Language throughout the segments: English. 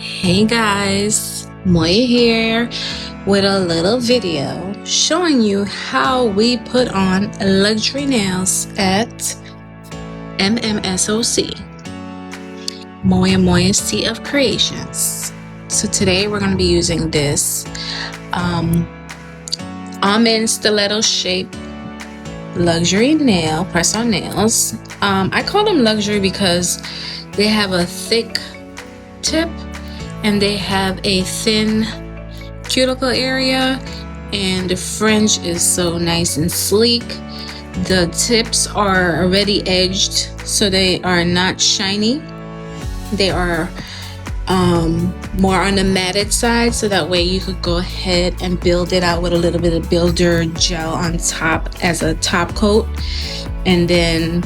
Hey guys, Moya here with a little video showing you how we put on luxury nails at MMSOC, Moya Sea of Creations. So today we're going to be using this almond stiletto shaped luxury nail press-on nails. I call them luxury because they have a thick tip and they have a thin cuticle area, and the fringe is so nice and sleek. The tips are already edged, so they are not shiny. They are more on the matted side, so that way you could go ahead and build it out with a little bit of builder gel on top as a top coat, and then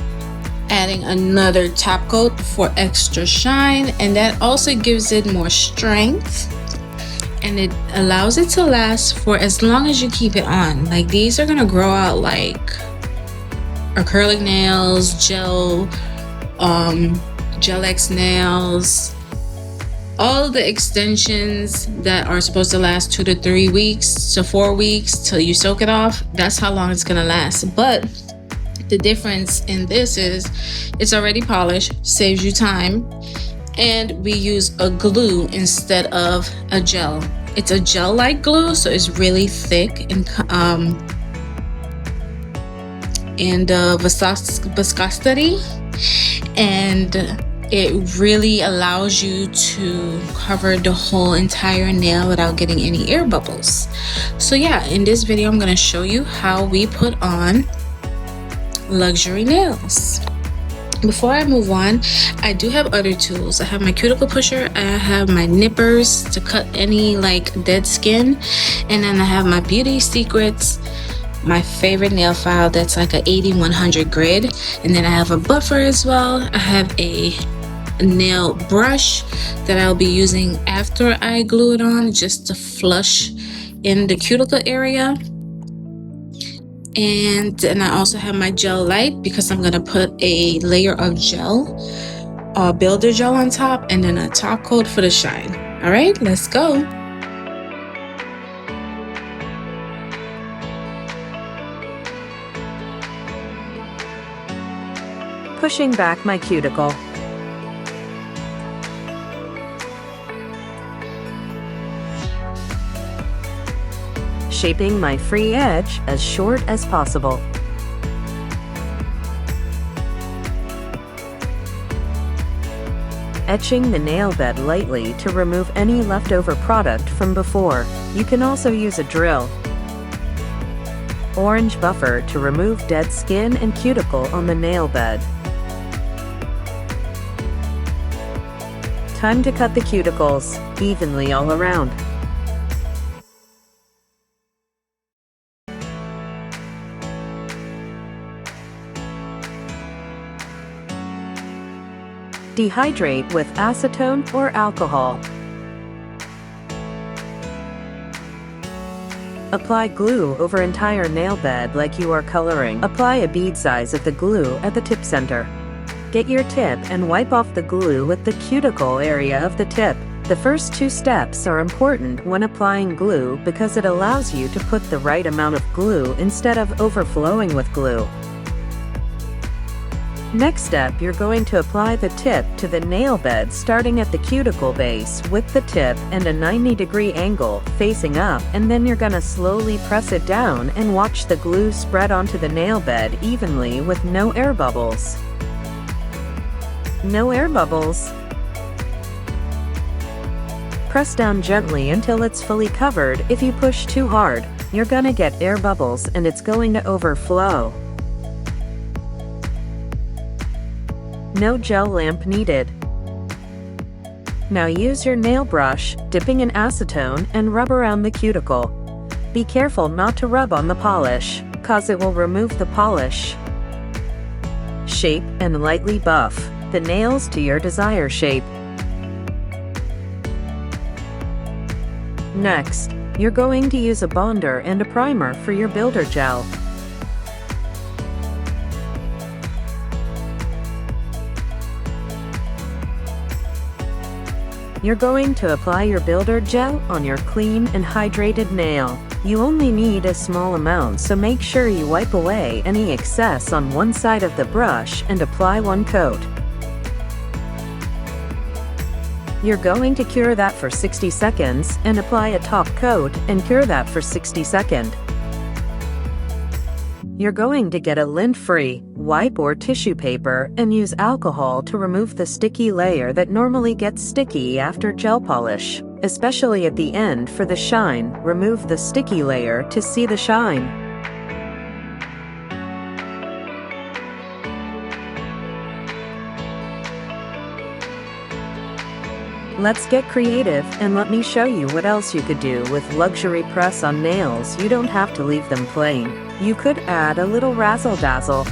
adding another top coat for extra shine, and that also gives it more strength, and it allows it to last for as long as you keep it on. Like, these are gonna grow out like acrylic nails, gel X nails, all of the extensions that are supposed to last 2 to 3 weeks to 4 weeks till you soak it off. That's how long it's gonna last. But the difference in this is it's already polished, saves you time, and we use a glue instead of a gel. It's a gel-like glue, so it's really thick and viscosity, and it really allows you to cover the whole entire nail without getting any air bubbles. So yeah, in this video I'm going to show you how we put on luxury nails. Before I move on, I do have other tools. I have my cuticle pusher, I have my nippers to cut any like dead skin, and then I have my Beauty Secrets, my favorite nail file that's like a 80-100 grid, and then I have a buffer as well. I have a nail brush that I'll be using after I glue it on, just to flush in the cuticle area. And then I also have my gel light because I'm gonna put a layer of gel, builder gel on top, and then a top coat for the shine. All right, let's go. Pushing back my cuticle. Shaping my free edge as short as possible. Etching the nail bed lightly to remove any leftover product from before. You can also use a drill. Orange buffer to remove dead skin and cuticle on the nail bed. Time to cut the cuticles evenly all around. Dehydrate with acetone or alcohol. Apply glue over entire nail bed like you are coloring. Apply a bead size of the glue at the tip center. Get your tip and wipe off the glue with the cuticle area of the tip. The first 2 steps are important when applying glue because it allows you to put the right amount of glue instead of overflowing with glue. Next step, you're going to apply the tip to the nail bed starting at the cuticle base with the tip and a 90-degree angle facing up, and then you're going to slowly press it down and watch the glue spread onto the nail bed evenly with no air bubbles. No air bubbles. Press down gently until it's fully covered. If you push too hard, you're going to get air bubbles and it's going to overflow. No gel lamp needed. Now use your nail brush, dipping in acetone, and rub around the cuticle. Be careful not to rub on the polish, cause it will remove the polish. Shape and lightly buff the nails to your desired shape. Next, you're going to use a bonder and a primer for your builder gel. You're going to apply your builder gel on your clean and hydrated nail. You only need a small amount, so make sure you wipe away any excess on one side of the brush and apply one coat. You're going to cure that for 60 seconds and apply a top coat and cure that for 60 seconds. You're going to get a lint-free wipe or tissue paper and use alcohol to remove the sticky layer that normally gets sticky after gel polish. Especially at the end for the shine, remove the sticky layer to see the shine. Let's get creative and let me show you what else you could do with luxury press-on nails. You don't have to leave them plain. You could add a little razzle-dazzle